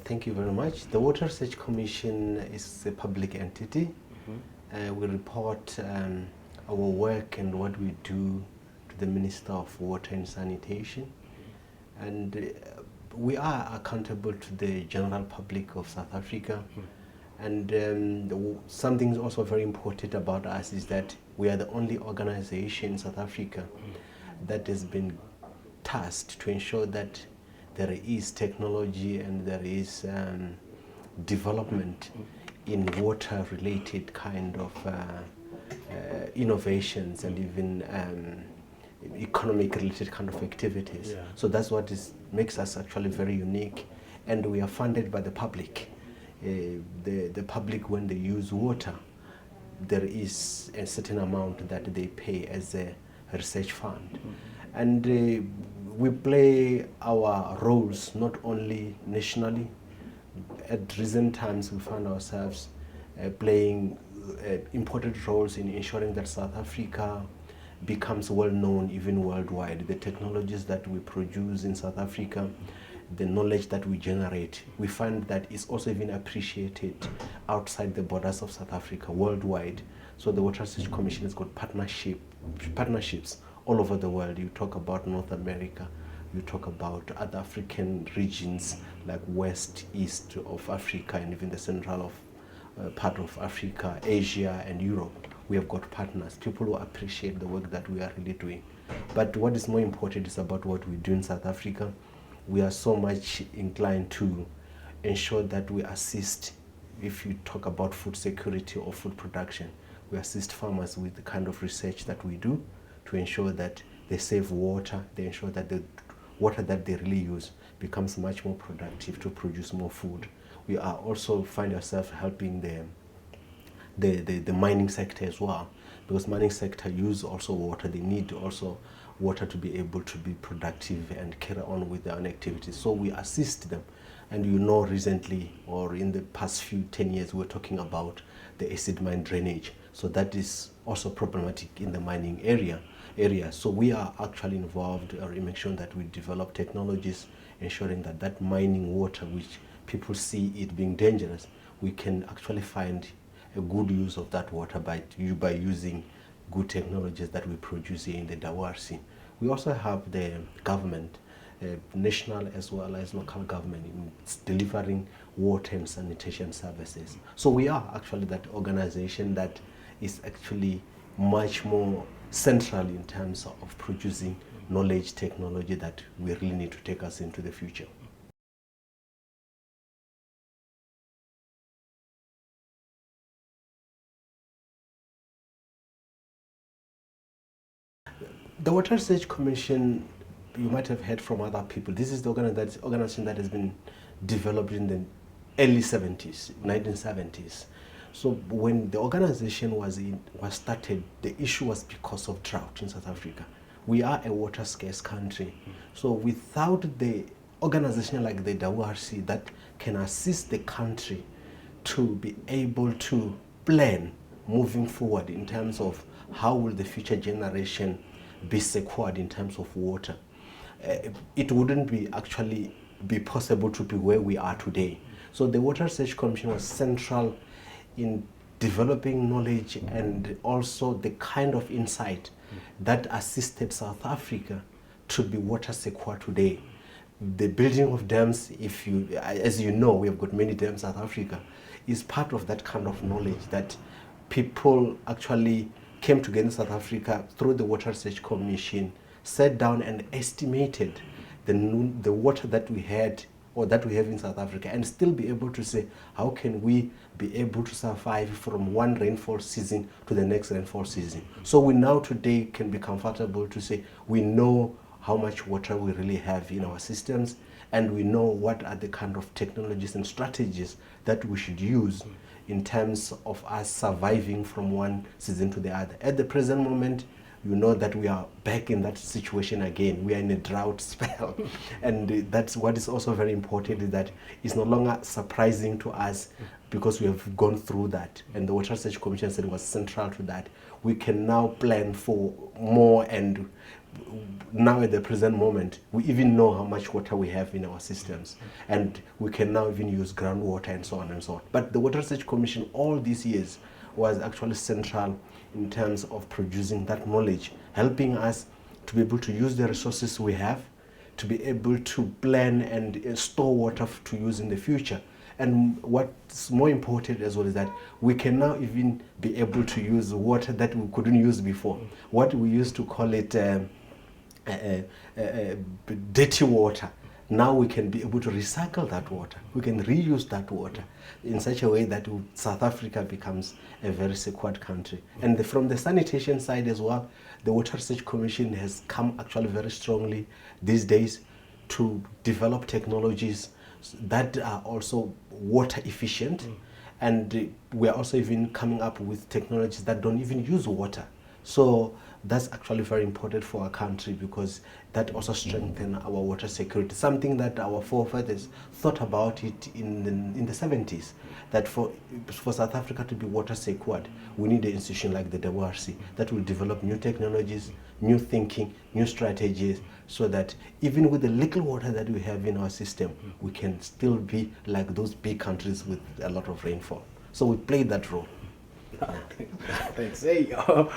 Thank you very much. The Water Research Commission is a public entity. We report our work and what we do to the Minister of Water and Sanitation. And we are accountable to the general public of South Africa. And something also very important about us is that we are the only organization in South Africa that has been tasked to ensure that there is technology and there is development in water-related kind of innovations and even economic-related kind of activities. Yeah. So that's what makes us actually very unique, and we are funded by the public. The public, when they use water, there is a certain amount that they pay as a research fund. And we play our roles not only nationally. At recent times we found ourselves playing important roles in ensuring that South Africa becomes well known even worldwide. The technologies that we produce in South Africa, the knowledge that we generate, we find that it's also even appreciated outside the borders of South Africa, worldwide. So the Water Research Commission has got partnerships all over the world. You talk about North America, you talk about other African regions like West, East of Africa, and even the central part of Africa, Asia, and Europe. We have got partners, people who appreciate the work that we are really doing. But what is more important is about what we do in South Africa. We are so much inclined to ensure that we assist, if you talk about food security or food production, we assist farmers with the kind of research that we do to ensure that they save water, they ensure that the water that they really use becomes much more productive to produce more food. We are also find ourselves helping the mining sector as well, because mining sector use also water. They need also water to be able to be productive and carry on with their own activities. So we assist them. And you know, recently or in the past 10 years, we're talking about the acid mine drainage. So that is also problematic in the mining area. So we are actually involved in making sure that we develop technologies ensuring that that mining water, which people see it being dangerous, we can actually find a good use of that water by using good technologies that we produce here in the DRC. We also have the government, national as well as local government, in delivering water and sanitation services. So we are actually that organization that is actually much more central in terms of producing knowledge, technology that we really need to take us into the future. The Water Research Commission, you might have heard from other people, this is the organization that has been developed in the early 1970s. So when the organization was started, the issue was because of drought in South Africa. We are a water scarce country. So without the organization like the DRC that can assist the country to be able to plan moving forward in terms of how will the future generation be secured in terms of water, it wouldn't be possible to be where we are today. So the Water Research Commission was central in developing knowledge and also the kind of insight that assisted South Africa to be water secure today. The building of dams, as you know, we have got many dams in South Africa, is part of that kind of knowledge that people actually came together in South Africa through the Water Research Commission, sat down and estimated the water that we had or that we have in South Africa, and still be able to say, how can we be able to survive from one rainfall season to the next rainfall season? So we now today can be comfortable to say we know how much water we really have in our systems, and we know what are the kind of technologies and strategies that we should use in terms of us surviving from one season to the other. At the present moment, you know that we are back in that situation again. We are in a drought spell. And that's what is also very important, is that it's no longer surprising to us because we have gone through that. And the Water Research Commission said it was central to that. We can now plan for more, and now at the present moment, we even know how much water we have in our systems, and we can now even use groundwater and so on and so on. But the Water Research Commission all these years was actually central in terms of producing that knowledge, helping us to be able to use the resources we have, to be able to plan and store water to use in the future. And what's more important as well is that we can now even be able to use water that we couldn't use before. What we used to call it dirty water. Now we can be able to recycle that water. We can reuse that water in such a way that South Africa becomes a very secured country. And from the sanitation side as well, the Water Research Commission has come actually very strongly these days to develop technologies that are also water efficient. And we are also even coming up with technologies that don't even use water. So that's actually very important for our country, because that also strengthens our water security. Something that our forefathers thought about it in the 70s, that for South Africa to be water secured, we need an institution like the WRC that will develop new technologies, new thinking, new strategies, so that even with the little water that we have in our system, we can still be like those big countries with a lot of rainfall. So we played that role. Thanks. Hey, now